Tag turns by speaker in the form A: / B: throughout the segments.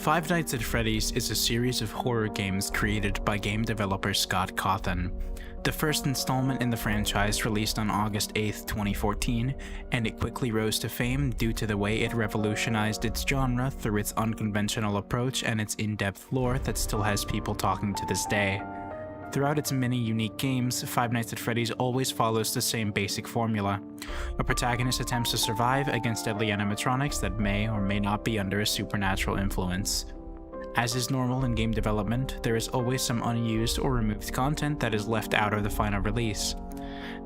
A: Five Nights at Freddy's is a series of horror games created by game developer Scott Cawthon. The first installment in the franchise released on August 8, 2014, and it quickly rose to fame due to the way it revolutionized its genre through its unconventional approach and its in-depth lore that still has people talking to this day. Throughout its many unique games, Five Nights at Freddy's always follows the same basic formula. A protagonist attempts to survive against deadly animatronics that may or may not be under a supernatural influence. As is normal in game development, there is always some unused or removed content that is left out of the final release.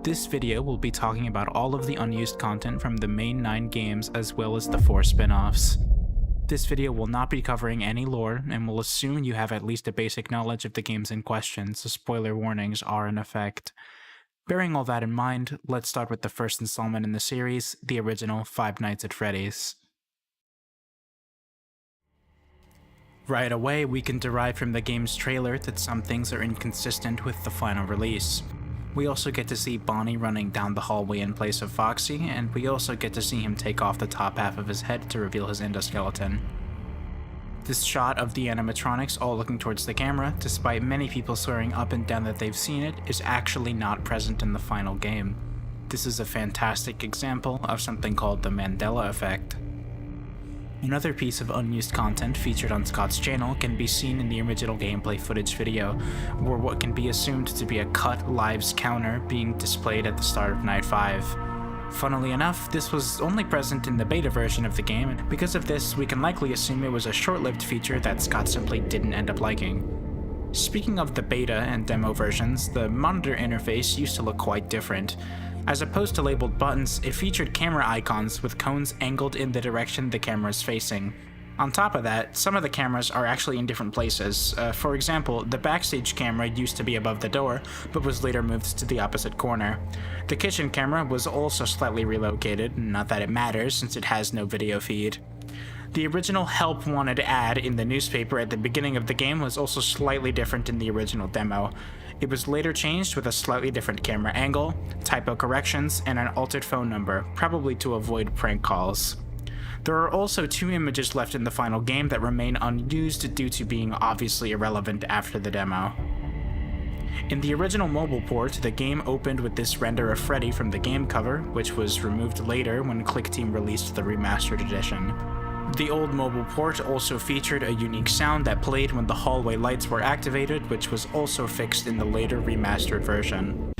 A: This video will be talking about all of the unused content from the main 9 games as well as the 4 spin-offs. This video will not be covering any lore, and will assume you have at least a basic knowledge of the games in question, so spoiler warnings are in effect. Bearing all that in mind, let's start with the first installment in the series, the original Five Nights at Freddy's. Right away, we can derive from the game's trailer that some things are inconsistent with the final release. We also get to see Bonnie running down the hallway in place of Foxy, and we also get to see him take off the top half of his head to reveal his endoskeleton. This shot of the animatronics all looking towards the camera, despite many people swearing up and down that they've seen it, is actually not present in the final game. This is a fantastic example of something called the Mandela effect. Another piece of unused content featured on Scott's channel can be seen in the original gameplay footage video, where what can be assumed to be a cut lives counter being displayed at the start of Night 5. Funnily enough, this was only present in the beta version of the game, and because of this, we can likely assume it was a short-lived feature that Scott simply didn't end up liking. Speaking of the beta and demo versions, the monitor interface used to look quite different. As opposed to labeled buttons, it featured camera icons with cones angled in the direction the camera is facing. On top of that, some of the cameras are actually in different places. For example, the backstage camera used to be above the door, but was later moved to the opposite corner. The kitchen camera was also slightly relocated, not that it matters since it has no video feed. The original Help Wanted ad in the newspaper at the beginning of the game was also slightly different in the original demo. It was later changed with a slightly different camera angle, typo corrections, and an altered phone number, probably to avoid prank calls. There are also 2 images left in the final game that remain unused due to being obviously irrelevant after the demo. In the original mobile port, the game opened with this render of Freddy from the game cover, which was removed later when ClickTeam released the remastered edition. The old mobile port also featured a unique sound that played when the hallway lights were activated, which was also fixed in the later remastered version.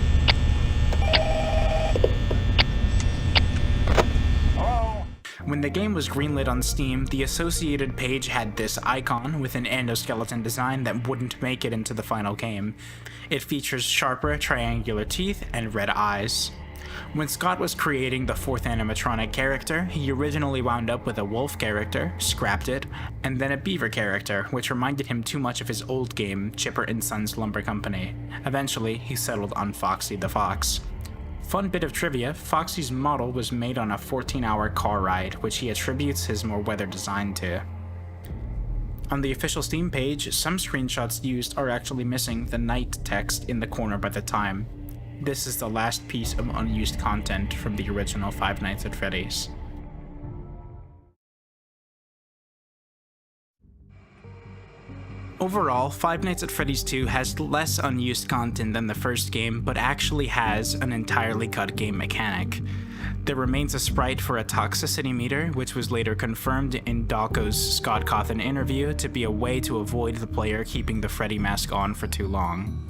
A: When the game was greenlit on Steam, the associated page had this icon with an endoskeleton design that wouldn't make it into the final game. It features sharper triangular teeth and red eyes. When Scott was creating the 4th animatronic character, he originally wound up with a wolf character, scrapped it, and then a beaver character, which reminded him too much of his old game, Chipper & Sons Lumber Company. Eventually, he settled on Foxy the Fox. Fun bit of trivia, Foxy's model was made on a 14-hour car ride, which he attributes his more weathered design to. On the official Steam page, some screenshots used are actually missing the night text in the corner by the time. This is the last piece of unused content from the original Five Nights at Freddy's. Overall, Five Nights at Freddy's 2 has less unused content than the first game, but actually has an entirely cut game mechanic. There remains a sprite for a toxicity meter, which was later confirmed in Dawko's Scott Cawthon interview to be a way to avoid the player keeping the Freddy mask on for too long.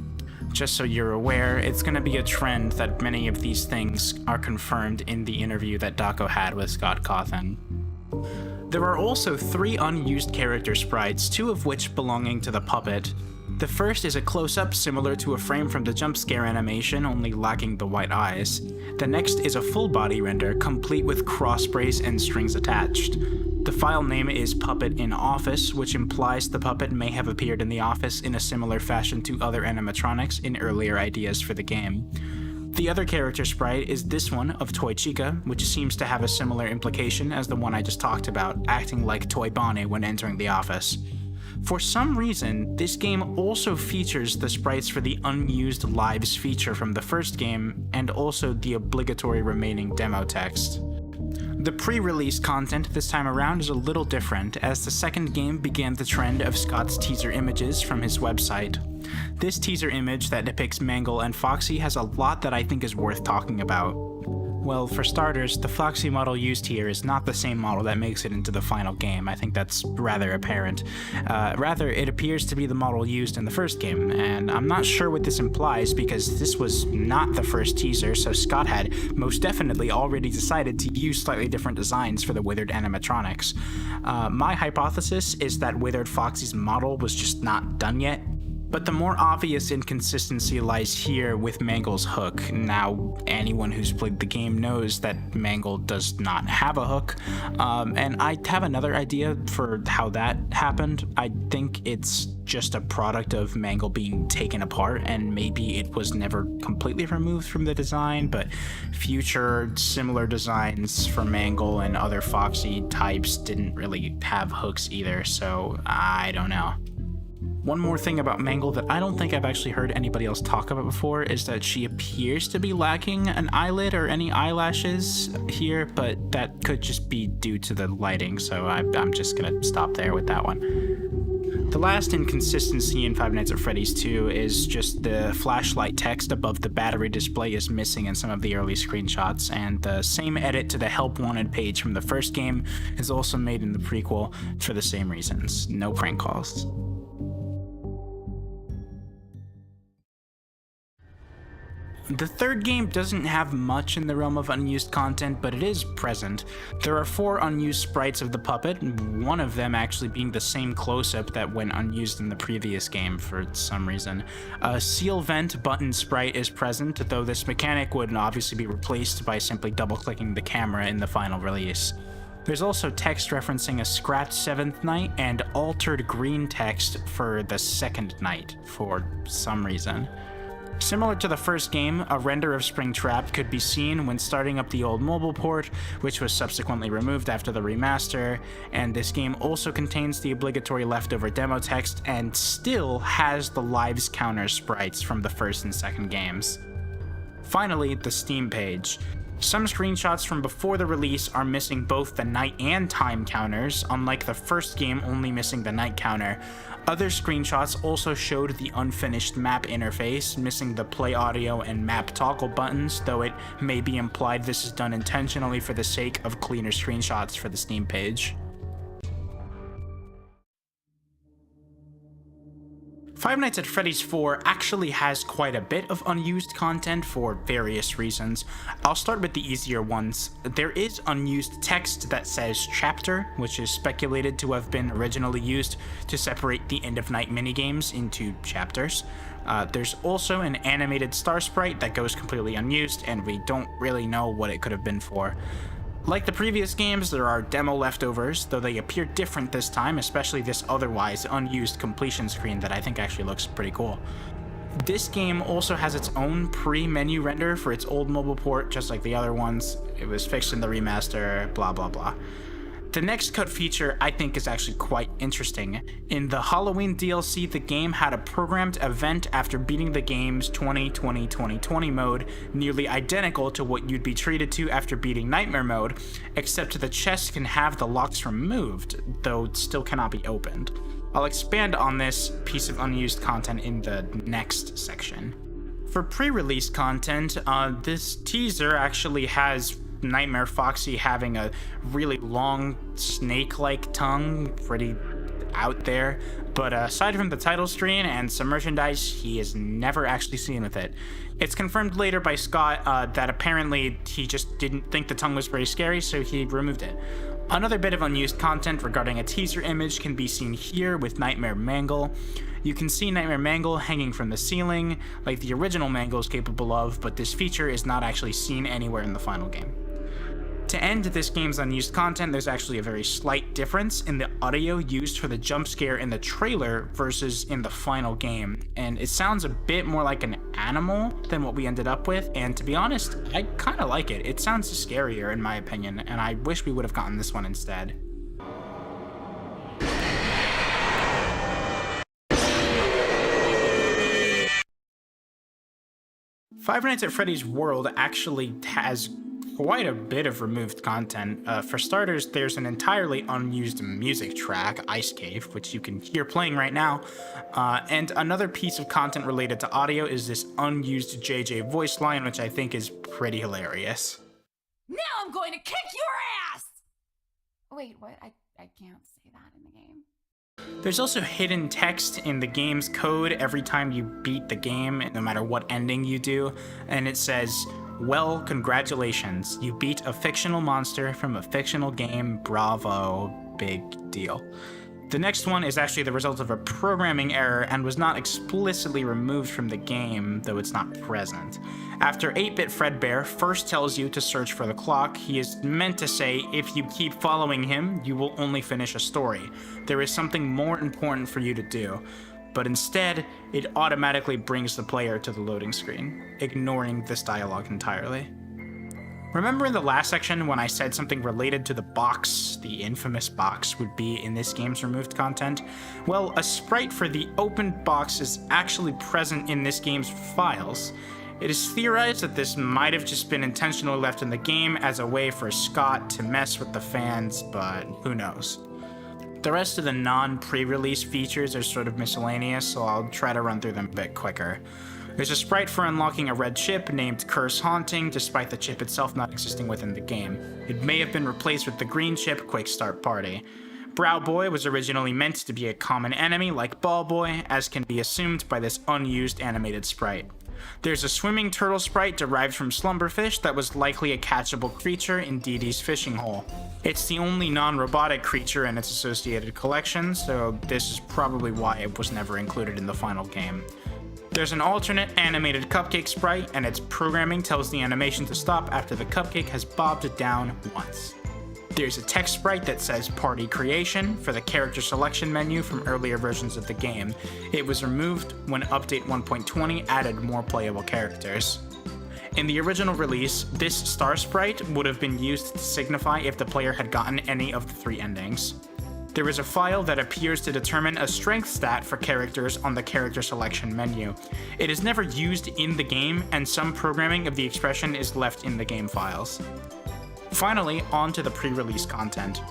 A: Just so you're aware, it's going to be a trend that many of these things are confirmed in the interview that Dawko had with Scott Cawthon. There are also 3 unused character sprites, 2 of which belonging to the puppet. The first is a close-up similar to a frame from the jump scare animation, only lacking the white eyes. The next is a full body render, complete with cross brace and strings attached. The file name is Puppet in Office, which implies the puppet may have appeared in the office in a similar fashion to other animatronics in earlier ideas for the game. The other character sprite is this one of Toy Chica, which seems to have a similar implication as the one I just talked about, acting like Toy Bonnie when entering the office. For some reason, this game also features the sprites for the unused lives feature from the first game, and also the obligatory remaining demo text. The pre-release content this time around is a little different, as the second game began the trend of Scott's teaser images from his website. This teaser image that depicts Mangle and Foxy has a lot that I think is worth talking about. Well, for starters, the Foxy model used here is not the same model that makes it into the final game. I think that's rather apparent. Rather, it appears to be the model used in the first game, and I'm not sure what this implies because this was not the first teaser, so Scott had most definitely already decided to use slightly different designs for the withered animatronics. My hypothesis is that withered Foxy's model was just not done yet. But the more obvious inconsistency lies here with Mangle's hook. Now, anyone who's played the game knows that Mangle does not have a hook, and I have another idea for how that happened. I think it's just a product of Mangle being taken apart, and maybe it was never completely removed from the design, but future similar designs for Mangle and other Foxy types didn't really have hooks either, so I don't know. One more thing about Mangle that I don't think I've actually heard anybody else talk about before is that she appears to be lacking an eyelid or any eyelashes here, but that could just be due to the lighting, so I'm just gonna stop there with that one. The last inconsistency in Five Nights at Freddy's 2 is just the flashlight text above the battery display is missing in some of the early screenshots, and the same edit to the Help Wanted page from the first game is also made in the prequel for the same reasons. No prank calls. The third game doesn't have much in the realm of unused content, but it is present. There are 4 unused sprites of the puppet, one of them actually being the same close-up that went unused in the previous game for some reason. A seal vent button sprite is present, though this mechanic would obviously be replaced by simply double-clicking the camera in the final release. There's also text referencing a scratched 7th night and altered green text for the 2nd night for some reason. Similar to the first game, a render of Springtrap could be seen when starting up the old mobile port, which was subsequently removed after the remaster, and this game also contains the obligatory leftover demo text and still has the lives counter sprites from the first and second games. Finally, the Steam page. Some screenshots from before the release are missing both the night and time counters, unlike the first game only missing the night counter. Other screenshots also showed the unfinished map interface, missing the play audio and map toggle buttons, though it may be implied this is done intentionally for the sake of cleaner screenshots for the Steam page. Five Nights at Freddy's 4 actually has quite a bit of unused content for various reasons. I'll start with the easier ones. There is unused text that says chapter, which is speculated to have been originally used to separate the end of night minigames into chapters. There's also an animated star sprite that goes completely unused, and we don't really know what it could have been for. Like the previous games, there are demo leftovers, though they appear different this time, especially this otherwise unused completion screen that I think actually looks pretty cool. This game also has its own pre-menu render for its old mobile port, just like the other ones. It was fixed in the remaster, blah blah blah. The next cut feature I think is actually quite interesting. In the Halloween DLC, the game had a programmed event after beating the game's 20-20-20-20 mode, nearly identical to what you'd be treated to after beating Nightmare mode, except the chest can have the locks removed, though it still cannot be opened. I'll expand on this piece of unused content in the next section. For pre-release content, this teaser actually has Nightmare Foxy having a really long snake-like tongue, pretty out there, but aside from the title screen and some merchandise, he is never actually seen with it. It's confirmed later by Scott that apparently he just didn't think the tongue was very scary, so he removed it. Another bit of unused content regarding a teaser image can be seen here with Nightmare Mangle. You can see Nightmare Mangle hanging from the ceiling, like the original Mangle is capable of, but this feature is not actually seen anywhere in the final game. To end this game's unused content, there's actually a very slight difference in the audio used for the jump scare in the trailer versus in the final game, and it sounds a bit more like an animal than what we ended up with, and to be honest, I kinda like it. It sounds scarier in my opinion, and I wish we would have gotten this one instead. Five Nights at Freddy's world actually has quite a bit of removed content. For starters, there's an entirely unused music track, Ice Cave, which you can hear playing right now. And another piece of content related to audio is this unused JJ voice line, which I think is pretty hilarious.
B: Now I'm going to kick your ass! Wait, what? I can't say that in the game.
A: There's also hidden text in the game's code every time you beat the game, no matter what ending you do, and it says, "Well, congratulations, you beat a fictional monster from a fictional game, bravo, big deal." The next one is actually the result of a programming error and was not explicitly removed from the game, though it's not present. After 8-bit Fredbear first tells you to search for the clock, he is meant to say, if you keep following him, you will only finish a story. There is something more important for you to do. But instead, it automatically brings the player to the loading screen, ignoring this dialogue entirely. Remember in the last section when I said something related to the box, the infamous box, would be in this game's removed content? Well, a sprite for the opened box is actually present in this game's files. It is theorized that this might have just been intentionally left in the game as a way for Scott to mess with the fans, but who knows. The rest of the non-pre-release features are sort of miscellaneous, so I'll try to run through them a bit quicker. There's a sprite for unlocking a red chip named Curse Haunting, despite the chip itself not existing within the game. It may have been replaced with the green chip Quick Start Party. Brow Boy was originally meant to be a common enemy like Ball Boy, as can be assumed by this unused animated sprite. There's a swimming turtle sprite derived from Slumberfish that was likely a catchable creature in Dee Dee's fishing hole. It's the only non-robotic creature in its associated collection, so this is probably why it was never included in the final game. There's an alternate animated cupcake sprite, and its programming tells the animation to stop after the cupcake has bobbed down once. There's a text sprite that says Party Creation for the character selection menu from earlier versions of the game. It was removed when Update 1.20 added more playable characters. In the original release, this star sprite would have been used to signify if the player had gotten any of the 3 endings. There is a file that appears to determine a strength stat for characters on the character selection menu. It is never used in the game, and some programming of the expression is left in the game files. Finally, on to the pre-release content.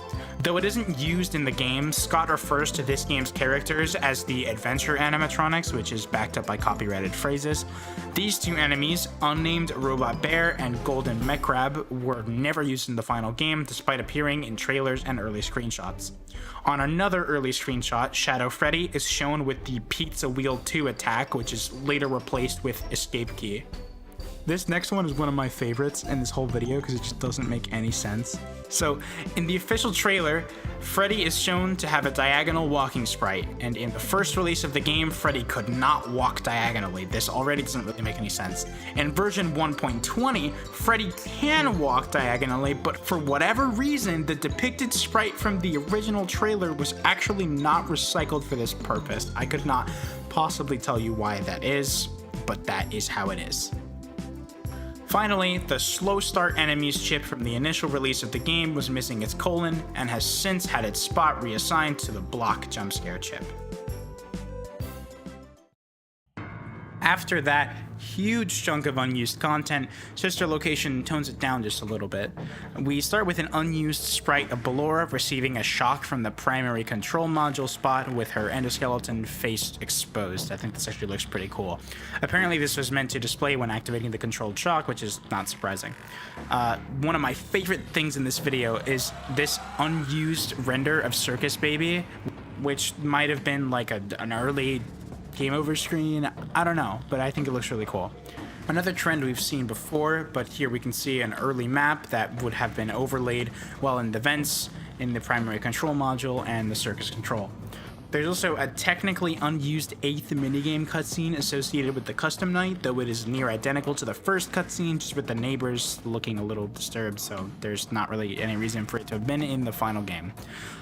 A: Though it isn't used in the game, Scott refers to this game's characters as the adventure animatronics, which is backed up by copyrighted phrases. These 2 enemies, Unnamed Robot Bear and Golden Mech Crab, were never used in the final game, despite appearing in trailers and early screenshots. On another early screenshot, Shadow Freddy is shown with the Pizza Wheel 2 attack, which is later replaced with Escape Key. This next one is one of my favorites in this whole video because it just doesn't make any sense. So, in the official trailer, Freddy is shown to have a diagonal walking sprite, and in the first release of the game, Freddy could not walk diagonally. This already doesn't really make any sense. In version 1.20, Freddy can walk diagonally, but for whatever reason, the depicted sprite from the original trailer was actually not recycled for this purpose. I could not possibly tell you why that is, but that is how it is. Finally, the slow start enemies chip from the initial release of the game was missing its colon and has since had its spot reassigned to the block jumpscare chip. After that huge chunk of unused content, Sister Location tones it down just a little bit. We start with an unused sprite of Ballora receiving a shock from the primary control module spot with her endoskeleton face exposed. I think this actually looks pretty cool. Apparently this was meant to display when activating the controlled shock, which is not surprising. One of my favorite things in this video is this unused render of Circus Baby, which might have been like an early game over screen, I don't know, but I think it looks really cool. Another trend we've seen before, but here we can see an early map that would have been overlaid while in the vents, in the primary control module, and the circus control. There's also a technically unused 8th minigame cutscene associated with the custom night, though it is near identical to the first cutscene, just with the neighbors looking a little disturbed, so there's not really any reason for it to have been in the final game.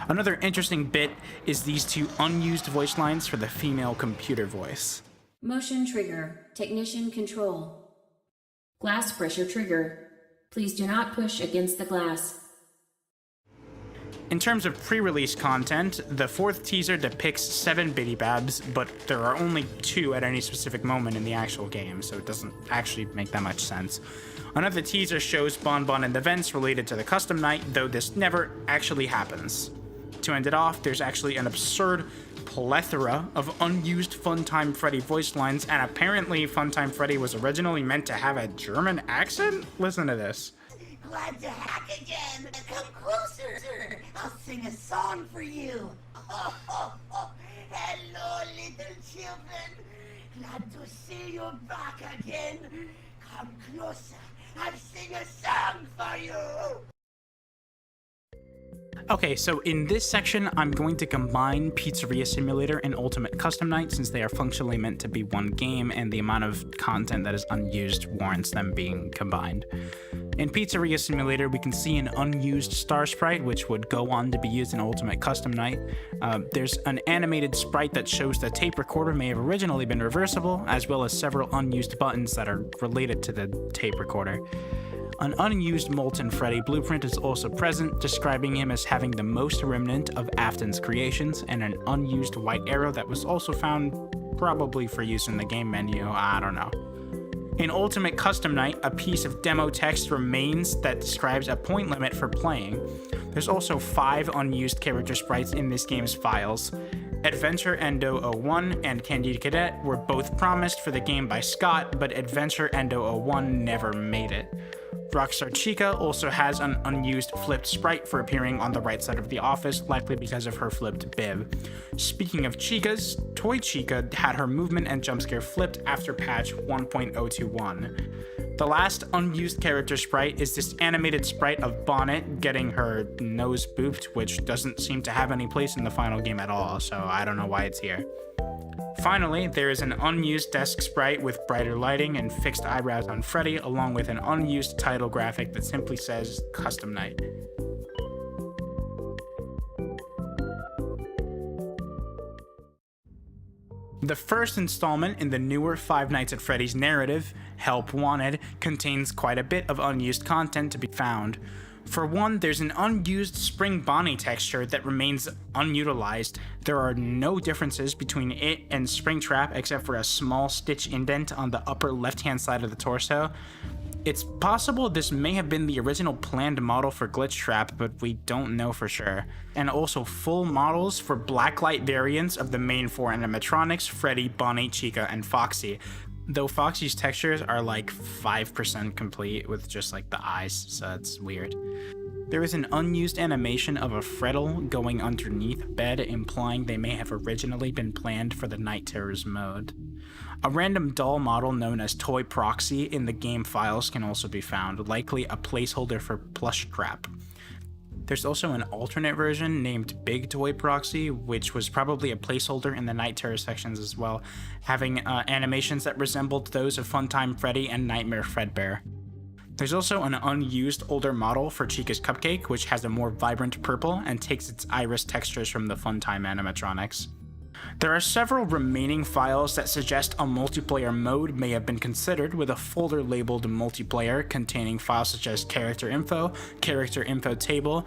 A: Another interesting bit is these 2 unused voice lines for the female computer voice.
C: Motion trigger, technician control. Glass pressure trigger. Please do not push against the glass.
A: In terms of pre-release content, the 4th teaser depicts 7 Biddy Babs, but there are only 2 at any specific moment in the actual game, so it doesn't actually make that much sense. Another teaser shows Bon Bon and events related to the custom night, though this never actually happens. To end it off, there's actually an absurd plethora of unused Funtime Freddy voice lines, and apparently Funtime Freddy was originally meant to have a German accent? Listen to this.
D: Glad to hack again. Come closer. I'll sing a song for you. Hello, little children. Glad to see you back again. Come closer. I'll sing a song for you.
A: Okay, so in this section, I'm going to combine Pizzeria Simulator and Ultimate Custom Night since they are functionally meant to be one game and the amount of content that is unused warrants them being combined. In Pizzeria Simulator, we can see an unused star sprite, which would go on to be used in Ultimate Custom Night. There's an animated sprite that shows the tape recorder may have originally been reversible, as well as several unused buttons that are related to the tape recorder. An unused Molten Freddy blueprint is also present, describing him as having the most remnant of Afton's creations, and an unused white arrow that was also found probably for use in the game menu, I don't know. In Ultimate Custom Night, a piece of demo text remains that describes a point limit for playing. There's also 5 unused character sprites in this game's files. Adventure Endo 01 and Candide Cadet were both promised for the game by Scott, but Adventure Endo 01 never made it. Rockstar Chica also has an unused flipped sprite for appearing on the right side of the office, likely because of her flipped bib. Speaking of Chicas, Toy Chica had her movement and jumpscare flipped after patch 1.021. The last unused character sprite is this animated sprite of Bonnet getting her nose booped, which doesn't seem to have any place in the final game at all, so I don't know why it's here. Finally, there is an unused desk sprite with brighter lighting and fixed eyebrows on Freddy, along with an unused title graphic that simply says Custom Night. The first installment in the newer Five Nights at Freddy's narrative, Help Wanted, contains quite a bit of unused content to be found. For one, there's an unused Spring Bonnie texture that remains unutilized. There are no differences between it and Springtrap except for a small stitch indent on the upper left-hand side of the torso. It's possible this may have been the original planned model for Glitch Trap, but we don't know for sure. And also full models for blacklight variants of the main 4 animatronics, Freddy, Bonnie, Chica, and Foxy. Though Foxy's textures are like 5% complete with just like the eyes, so it's weird. There is an unused animation of a Freddle going underneath a bed, implying they may have originally been planned for the Night Terrors mode. A random doll model known as Toy Proxy in the game files can also be found, likely a placeholder for Plush Trap. There's also an alternate version named Big Toy Proxy, which was probably a placeholder in the Night Terror sections as well, having animations that resembled those of Funtime Freddy and Nightmare Fredbear. There's also an unused older model for Chica's Cupcake, which has a more vibrant purple and takes its iris textures from the Funtime animatronics. There are several remaining files that suggest a multiplayer mode may have been considered, with a folder labeled multiplayer containing files such as character info table,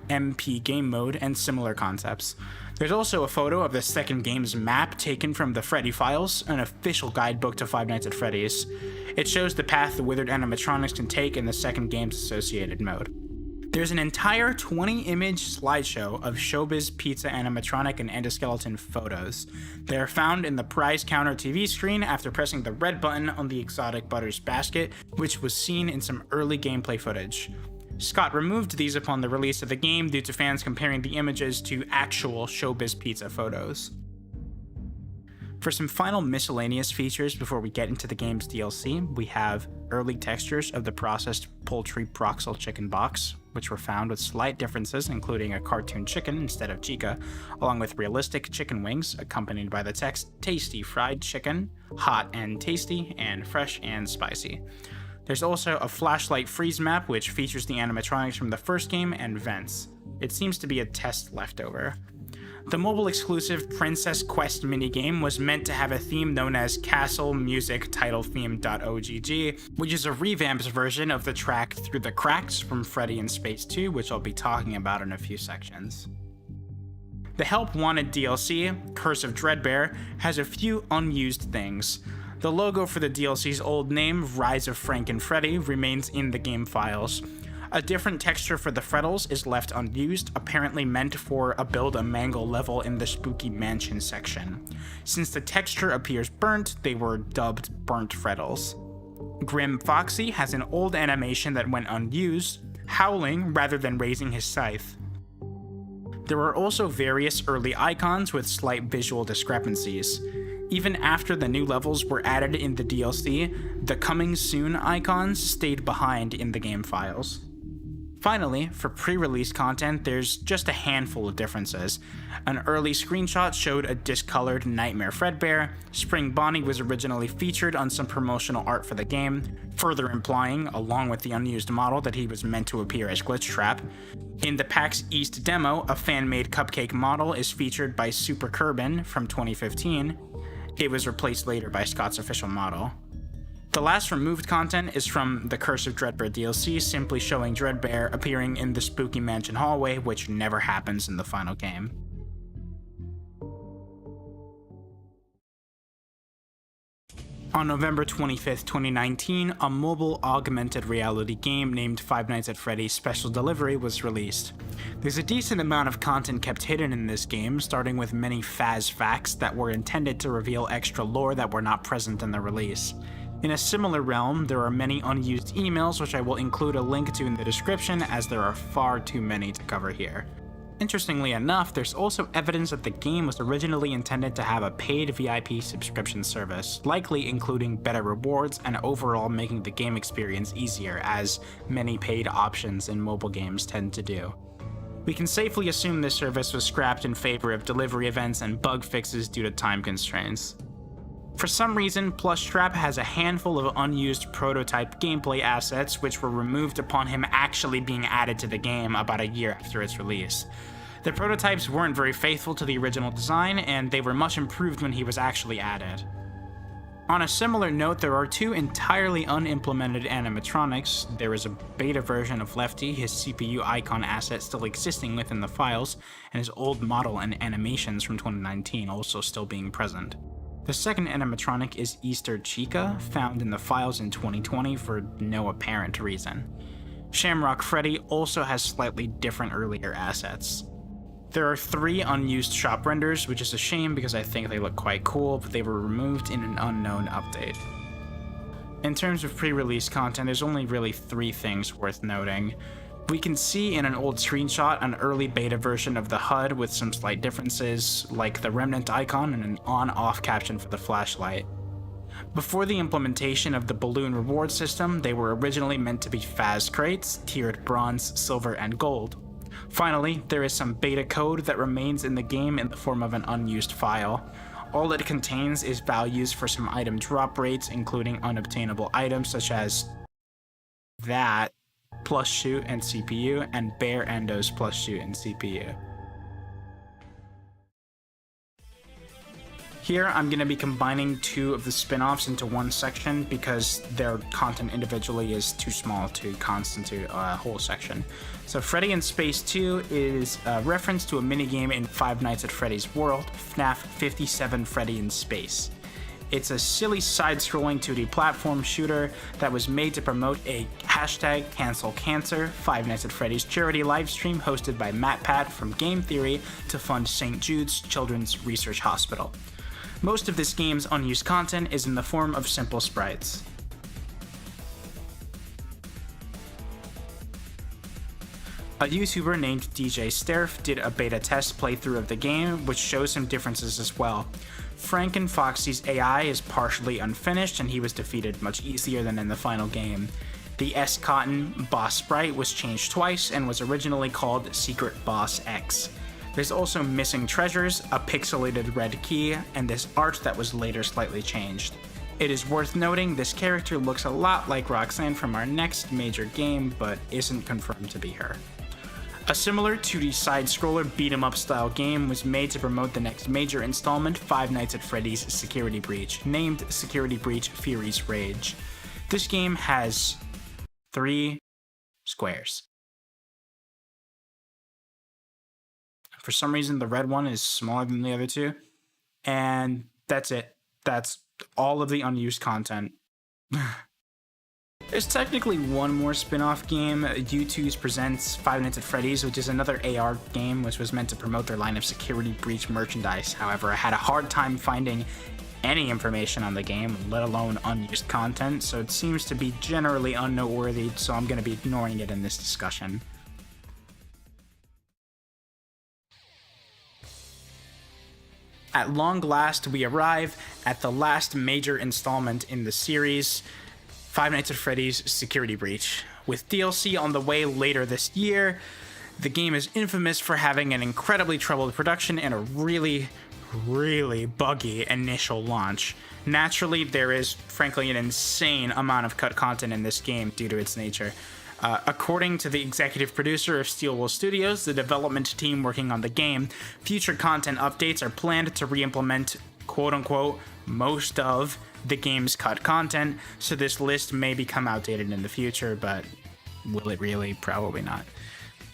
A: MP game mode, and similar concepts. There's also a photo of the second game's map taken from the Freddy files, an official guidebook to Five Nights at Freddy's. It shows the path the withered animatronics can take in the second game's associated mode. There's an entire 20-image slideshow of Showbiz Pizza animatronic and endoskeleton photos. They are found in the prize counter TV screen after pressing the red button on the Exotic Butters basket, which was seen in some early gameplay footage. Scott removed these upon the release of the game due to fans comparing the images to actual Showbiz Pizza photos. For some final miscellaneous features before we get into the game's DLC, we have early textures of the processed poultry Proxel chicken box, which were found with slight differences, including a cartoon chicken instead of Chica, along with realistic chicken wings accompanied by the text "Tasty fried chicken, hot and tasty, and fresh and spicy." There's also a flashlight freeze map which features the animatronics from the first game and vents. It seems to be a test leftover. The mobile-exclusive Princess Quest minigame was meant to have a theme known as Castle Music Title Theme.ogg, which is a revamped version of the track Through the Cracks from Freddy in Space 2, which I'll be talking about in a few sections. The Help Wanted DLC, Curse of Dreadbear, has a few unused things. The logo for the DLC's old name, Rise of Frank and Freddy, remains in the game files. A different texture for the Freddles is left unused, apparently meant for a build-a-mangle level in the Spooky Mansion section. Since the texture appears burnt, they were dubbed Burnt Freddles. Grim Foxy has an old animation that went unused, howling rather than raising his scythe. There are also various early icons with slight visual discrepancies. Even after the new levels were added in the DLC, the coming soon icons stayed behind in the game files. Finally, for pre-release content, there's just a handful of differences. An early screenshot showed a discolored Nightmare Fredbear. Spring Bonnie was originally featured on some promotional art for the game, further implying, along with the unused model, that he was meant to appear as Glitch Trap. In the PAX East demo, a fan-made cupcake model is featured by Super Kerbin from 2015. It was replaced later by Scott's official model. The last removed content is from the Curse of Dreadbear DLC, simply showing Dreadbear appearing in the Spooky Mansion hallway, which never happens in the final game. On November 25th, 2019, a mobile augmented reality game named Five Nights at Freddy's Special Delivery was released. There's a decent amount of content kept hidden in this game, starting with many Faz facts that were intended to reveal extra lore that were not present in the release. In a similar realm, there are many unused emails, which I will include a link to in the description, as there are far too many to cover here. Interestingly enough, there's also evidence that the game was originally intended to have a paid VIP subscription service, likely including better rewards and overall making the game experience easier, as many paid options in mobile games tend to do. We can safely assume this service was scrapped in favor of delivery events and bug fixes due to time constraints. For some reason, Plushtrap has a handful of unused prototype gameplay assets which were removed upon him actually being added to the game about a year after its release. The prototypes weren't very faithful to the original design, and they were much improved when he was actually added. On a similar note, there are two entirely unimplemented animatronics. There is a beta version of Lefty, his CPU icon asset still existing within the files, and his old model and animations from 2019 also still being present. The second animatronic is Easter Chica, found in the files in 2020 for no apparent reason. Shamrock Freddy also has slightly different earlier assets. There are 3 unused shop renders, which is a shame because I think they look quite cool, but they were removed in an unknown update. In terms of pre-release content, there's only really 3 things worth noting. We can see in an old screenshot an early beta version of the HUD with some slight differences, like the remnant icon and an on-off caption for the flashlight. Before the implementation of the balloon reward system, they were originally meant to be Faz crates, tiered bronze, silver, and gold. Finally, there is some beta code that remains in the game in the form of an unused file. All it contains is values for some item drop rates, including unobtainable items such as that, plus shoot and CPU, and Bear Endo's plus shoot and CPU. Here, I'm going to be combining 2 of the spin-offs into one section because their content individually is too small to constitute a whole section. So Freddy in Space 2 is a reference to a minigame in Five Nights at Freddy's World, FNAF 57 Freddy in Space. It's a silly side-scrolling 2D platform shooter that was made to promote a #CancelCancer Five Nights at Freddy's charity livestream hosted by MatPat from Game Theory to fund St. Jude's Children's Research Hospital. Most of this game's unused content is in the form of simple sprites. A YouTuber named DJ Sterf did a beta test playthrough of the game, which shows some differences as well. Frank and Foxy's AI is partially unfinished, and he was defeated much easier than in the final game. The S. Cotton boss sprite was changed twice and was originally called Secret Boss X. There's also missing treasures, a pixelated red key, and this art that was later slightly changed. It is worth noting this character looks a lot like Roxanne from our next major game, but isn't confirmed to be her. A similar 2D side-scroller beat-em-up style game was made to promote the next major installment, Five Nights at Freddy's Security Breach, named Security Breach Fury's Rage. This game has 3 squares. For some reason, the red one is smaller than the other 2, and that's it. That's all of the unused content. There's technically one more spin-off game, U2's presents Five Nights at Freddy's, which is another AR game which was meant to promote their line of Security Breach merchandise. However, I had a hard time finding any information on the game, let alone unused content, so it seems to be generally unnoteworthy, so I'm going to be ignoring it in this discussion. At long last, we arrive at the last major installment in the series, Five Nights at Freddy's Security Breach. With DLC on the way later this year, the game is infamous for having an incredibly troubled production and a really buggy initial launch. Naturally, there is, frankly, an insane amount of cut content in this game due to its nature. According to the executive producer of Steelwool Studios, the development team working on the game, future content updates are planned to re-implement, quote-unquote, most of the game's cut content, so this list may become outdated in the future, but will it really? Probably not.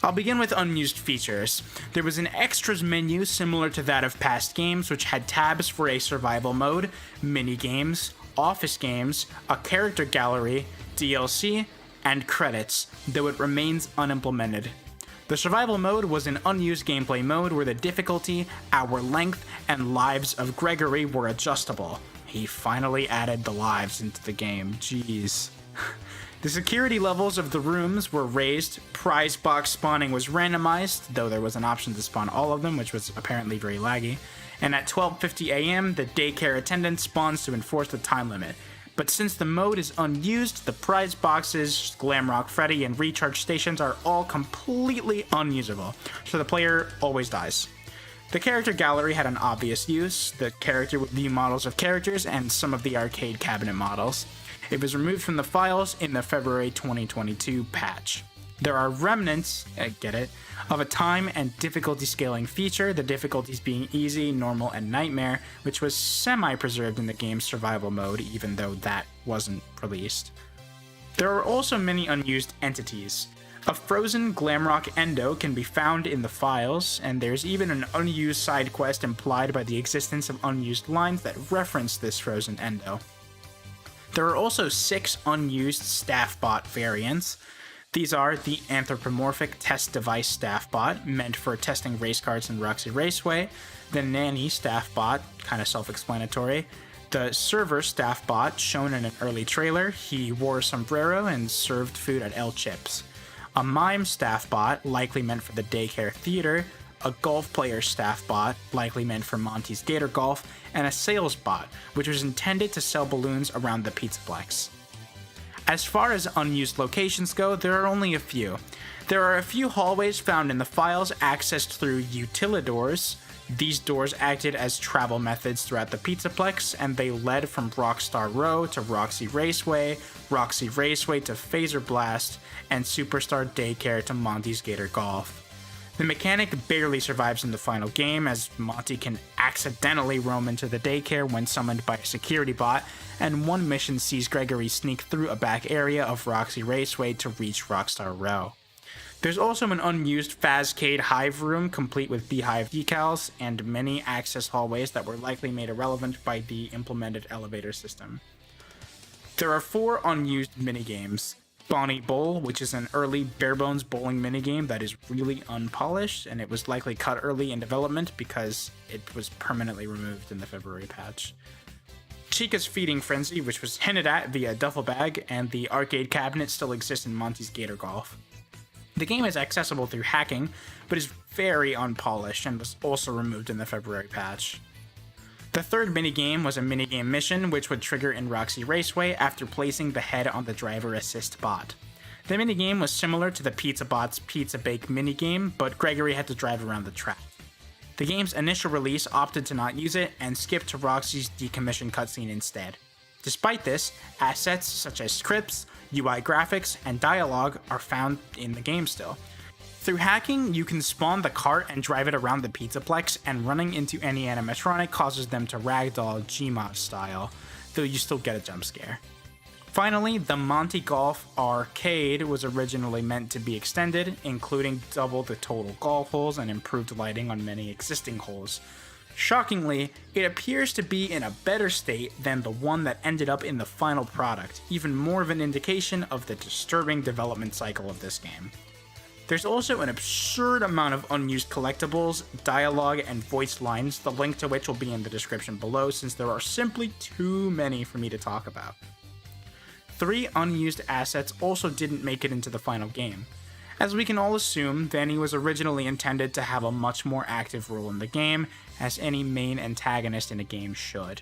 A: I'll begin with unused features. There was an extras menu similar to that of past games, which had tabs for a survival mode, mini-games, office games, a character gallery, DLC, and credits, though it remains unimplemented. The survival mode was an unused gameplay mode where the difficulty, hour length, and lives of Gregory were adjustable. He finally added the lives into the game. Jeez. The security levels of the rooms were raised, prize box spawning was randomized, though there was an option to spawn all of them, which was apparently very laggy, and at 12:50 a.m. the daycare attendant spawns to enforce the time limit. But since the mode is unused, the prize boxes, Glamrock Freddy, and recharge stations are all completely unusable, so the player always dies. The character gallery had an obvious use. The character would view models of characters and some of the arcade cabinet models. It was removed from the files in the February 2022 patch. There are remnants, get it, of a time and difficulty scaling feature, the difficulties being easy, normal, and nightmare, which was semi-preserved in the game's survival mode, even though that wasn't released. There are also many unused entities. A frozen Glamrock Endo can be found in the files, and there's even an unused side quest implied by the existence of unused lines that reference this frozen Endo. There are also 6 unused staff bot variants. These are the anthropomorphic test device staff bot, meant for testing race cards in Roxy Raceway, the nanny staff bot, kind of self-explanatory, the server staff bot, shown in an early trailer, he wore a sombrero and served food at El Chips, a mime staff bot, likely meant for the daycare theater, a golf player staff bot, likely meant for Monty's Gator Golf, and a sales bot, which was intended to sell balloons around the Pizzaplex. As far as unused locations go, there are only a few. There are a few hallways found in the files accessed through utilidors. These doors acted as travel methods throughout the Pizzaplex, and they led from Rockstar Row to Roxy Raceway to Phaser Blast, and Superstar Daycare to Monty's Gator Golf. The mechanic barely survives in the final game, as Monty can accidentally roam into the daycare when summoned by a security bot, and one mission sees Gregory sneak through a back area of Roxy Raceway to reach Rockstar Row. There's also an unused Fazcade Hive room complete with beehive decals, and many access hallways that were likely made irrelevant by the implemented elevator system. There are 4 unused minigames. Bonnie Bowl, which is an early bare-bones bowling minigame that is really unpolished, and it was likely cut early in development because it was permanently removed in the February patch. Chica's Feeding Frenzy, which was hinted at via duffel bag, and the arcade cabinet still exists in Monty's Gator Golf. The game is accessible through hacking, but is very unpolished and was also removed in the February patch. The third minigame was a minigame mission which would trigger in Roxy Raceway after placing the head on the driver assist bot. The minigame was similar to the Pizza Bot's Pizza Bake minigame, but Gregory had to drive around the track. The game's initial release opted to not use it and skipped to Roxy's decommission cutscene instead. Despite this, assets such as scripts, UI graphics, and dialogue are found in the game still. Through hacking, you can spawn the cart and drive it around the Pizzaplex, and running into any animatronic causes them to ragdoll Gmod style, though you still get a jump scare. Finally, the Monty Golf Arcade was originally meant to be extended, including double the total golf holes and improved lighting on many existing holes. Shockingly, it appears to be in a better state than the one that ended up in the final product, even more of an indication of the disturbing development cycle of this game. There's also an absurd amount of unused collectibles, dialogue, and voice lines, the link to which will be in the description below since there are simply too many for me to talk about. 3 unused assets also didn't make it into the final game. As we can all assume, Vanny was originally intended to have a much more active role in the game, as any main antagonist in a game should.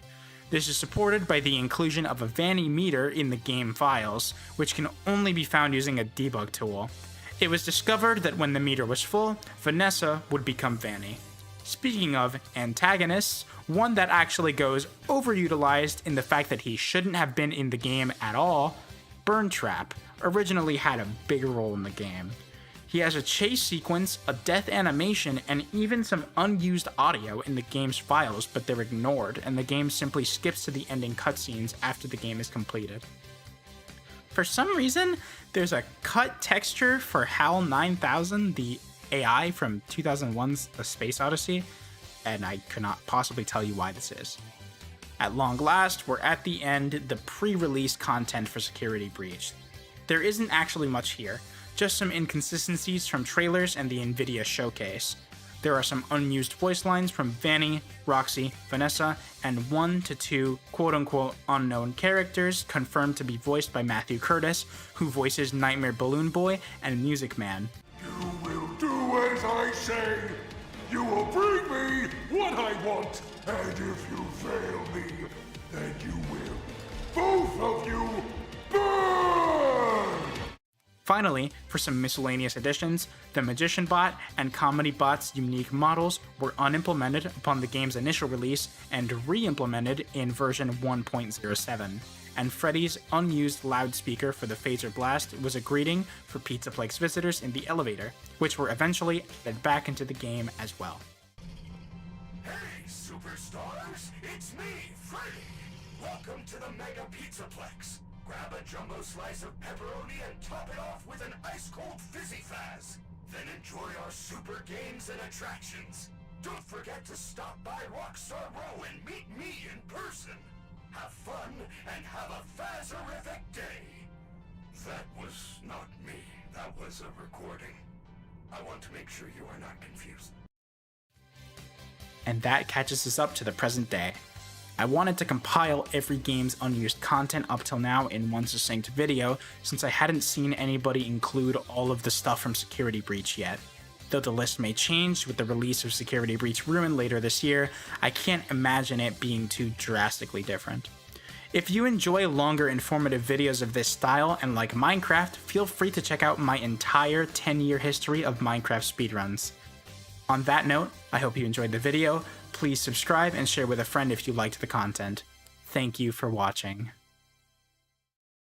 A: This is supported by the inclusion of a Vanny meter in the game files, which can only be found using a debug tool. It was discovered that when the meter was full, Vanessa would become Vanny. Speaking of antagonists, one that actually goes overutilized in the fact that he shouldn't have been in the game at all, Burntrap, originally had a big role in the game. He has a chase sequence, a death animation, and even some unused audio in the game's files, but they're ignored, and the game simply skips to the ending cutscenes after the game is completed. For some reason, there's a cut texture for HAL 9000, the AI from 2001's The Space Odyssey, and I could not possibly tell you why this is. At long last, we're at the end, the pre-release content for Security Breach. There isn't actually much here, just some inconsistencies from trailers and the Nvidia showcase. There are some unused voice lines from Vanny, Roxy, Vanessa, and 1 to 2 quote-unquote unknown characters confirmed to be voiced by Matthew Curtis, who voices Nightmare Balloon Boy and Music Man.
E: You will do as I say. You will bring me what I want. And if you fail me, then you will. Both of you burn!
A: Finally, for some miscellaneous additions, the Magician Bot and Comedy Bot's unique models were unimplemented upon the game's initial release and re-implemented in version 1.07. And Freddy's unused loudspeaker for the Phaser Blast was a greeting for Pizzaplex visitors in the elevator, which were eventually added back into the game as well.
E: Hey, superstars! It's me, Freddy! Welcome to the Mega Pizzaplex. Grab a jumbo slice of pepperoni and top it off with an ice-cold Fizzy Fazz. Then enjoy our super games and attractions. Don't forget to stop by Rockstar Row and meet me in person. Have fun and have a Fazerific day. That was not me. That was a recording. I want to make sure you are not confused.
A: And that catches us up to the present day. I wanted to compile every game's unused content up till now in one succinct video, since I hadn't seen anybody include all of the stuff from Security Breach yet. Though the list may change with the release of Security Breach Ruin later this year, I can't imagine it being too drastically different. If you enjoy longer informative videos of this style and like Minecraft, feel free to check out my entire 10-year history of Minecraft speedruns. On that note, I hope you enjoyed the video. Please subscribe and share with a friend if you liked the content. Thank you for watching.